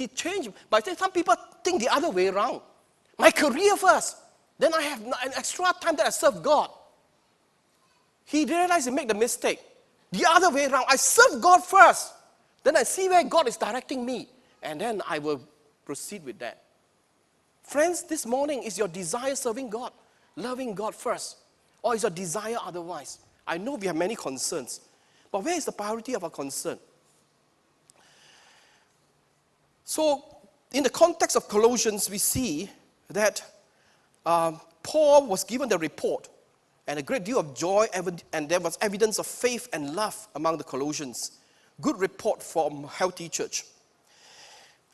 he changed by saying some people think the other way around. My career first, then I have an extra time that I serve God. He realized he made the mistake. The other way around, I serve God first. Then I see where God is directing me. And then I will proceed with that. Friends, this morning, is your desire serving God, loving God first? Or is your desire otherwise? I know we have many concerns. But where is the priority of our concern? So, in the context of Colossians, we see that Paul was given the report and a great deal of joy, and there was evidence of faith and love among the Colossians. Good report from healthy church.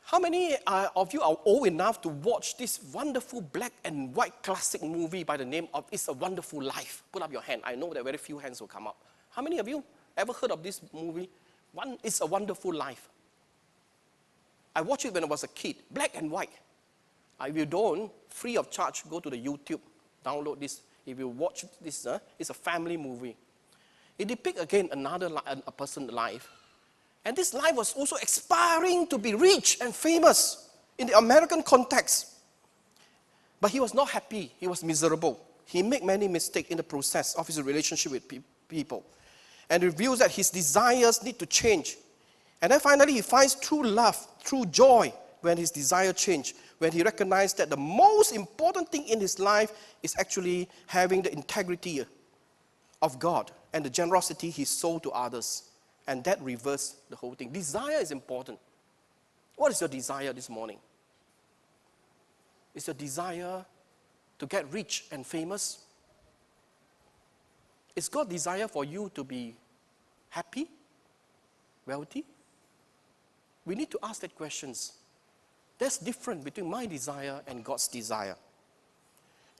How many of you are old enough to watch this wonderful black and white classic movie by the name of It's a Wonderful Life? Put up your hand. I know that very few hands will come up. How many of you ever heard of this movie? It's a Wonderful Life. I watched it when I was a kid, black and white. If you don't, free of charge, go to the YouTube, download this. If you watch this, it's a family movie. It depicts again a person's life. And this life was also aspiring to be rich and famous in the American context. But he was not happy. He was miserable. He made many mistakes in the process of his relationship with people. And reveals that his desires need to change. And then finally he finds true love, true joy when his desire changed. When he recognized that the most important thing in his life is actually having the integrity of God and the generosity he showed to others. And that reversed the whole thing. Desire is important. What is your desire this morning? Is your desire to get rich and famous? Is God's desire for you to be happy, wealthy? We need to ask that questions. There's difference between my desire and God's desire.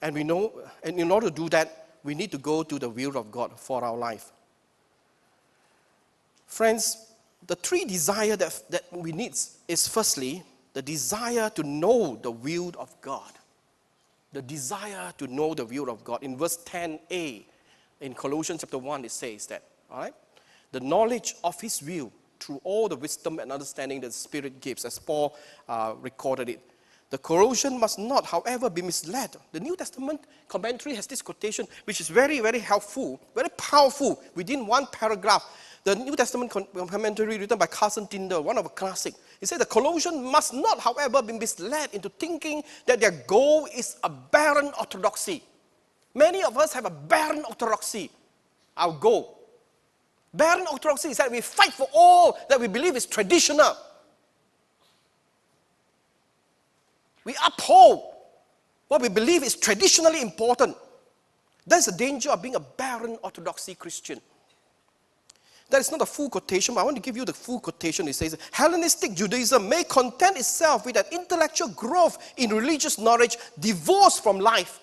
And we know, and in order to do that, we need to go to the will of God for our life. Friends, the three desires that we need is firstly, the desire to know the will of God. The desire to know the will of God. In verse 10a, in Colossians chapter 1, it says that, all right? The knowledge of His will through all the wisdom and understanding that the Spirit gives, as Paul recorded it. The Colossians must not, however, be misled. The New Testament commentary has this quotation, which is very, very helpful, very powerful, within one paragraph. The New Testament commentary written by Carson Tyndall, one of a classic. He said the Colossians must not, however, be misled into thinking that their goal is a barren orthodoxy. Many of us have a barren orthodoxy, our goal. Barren orthodoxy is that we fight for all that we believe is traditional. We uphold what we believe is traditionally important. That's the danger of being a barren orthodoxy Christian. That is not a full quotation, but I want to give you the full quotation. It says, Hellenistic Judaism may content itself with an intellectual growth in religious knowledge divorced from life.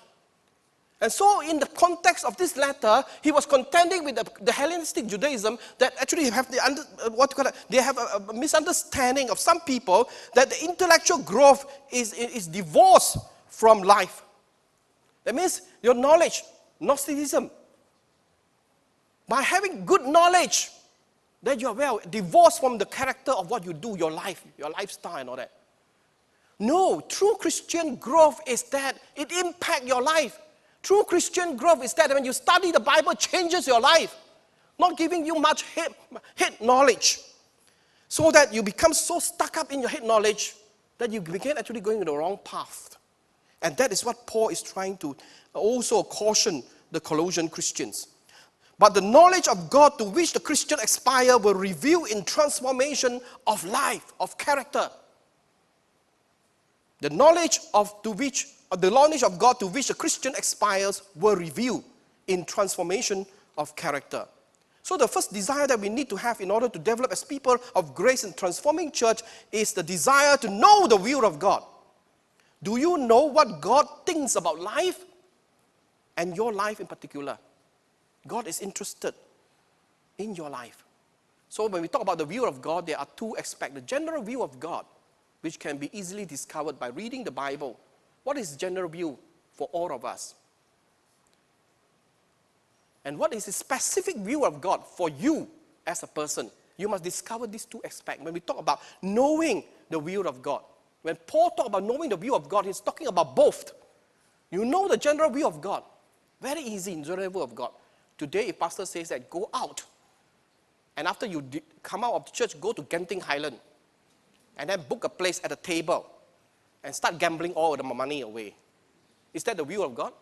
And so in the context of this letter, he was contending with the Hellenistic Judaism that actually have they have a misunderstanding of some people that the intellectual growth is divorced from life. That means your knowledge, Gnosticism. By having good knowledge, then you are divorced from the character of what you do, your life, your lifestyle and all that. No, true Christian growth is that it impacts your life. True Christian growth is that when you study the Bible, it changes your life. Not giving you much head knowledge. So that you become so stuck up in your head knowledge that you begin actually going in the wrong path. And that is what Paul is trying to also caution the Colossian Christians. But the knowledge of God to which the Christian aspire will reveal in transformation of life, of character. The knowledge of God to which the Christian aspires will reveal in transformation of character. So the first desire that we need to have in order to develop as people of grace and transforming church is the desire to know the will of God. Do you know what God thinks about life and your life in particular? God is interested in your life. So when we talk about the will of God, there are two aspects. The general will of God, which can be easily discovered by reading the Bible. What is the general will for all of us? And what is the specific will of God for you as a person? You must discover these two aspects. When we talk about knowing the will of God, when Paul talks about knowing the will of God, he's talking about both. You know the general will of God. Very easy in the general will of God. Today, if pastor says that, go out. And after you come out of the church, go to Genting Highland. And then book a place at a table. And start gambling all the money away. Is that the will of God?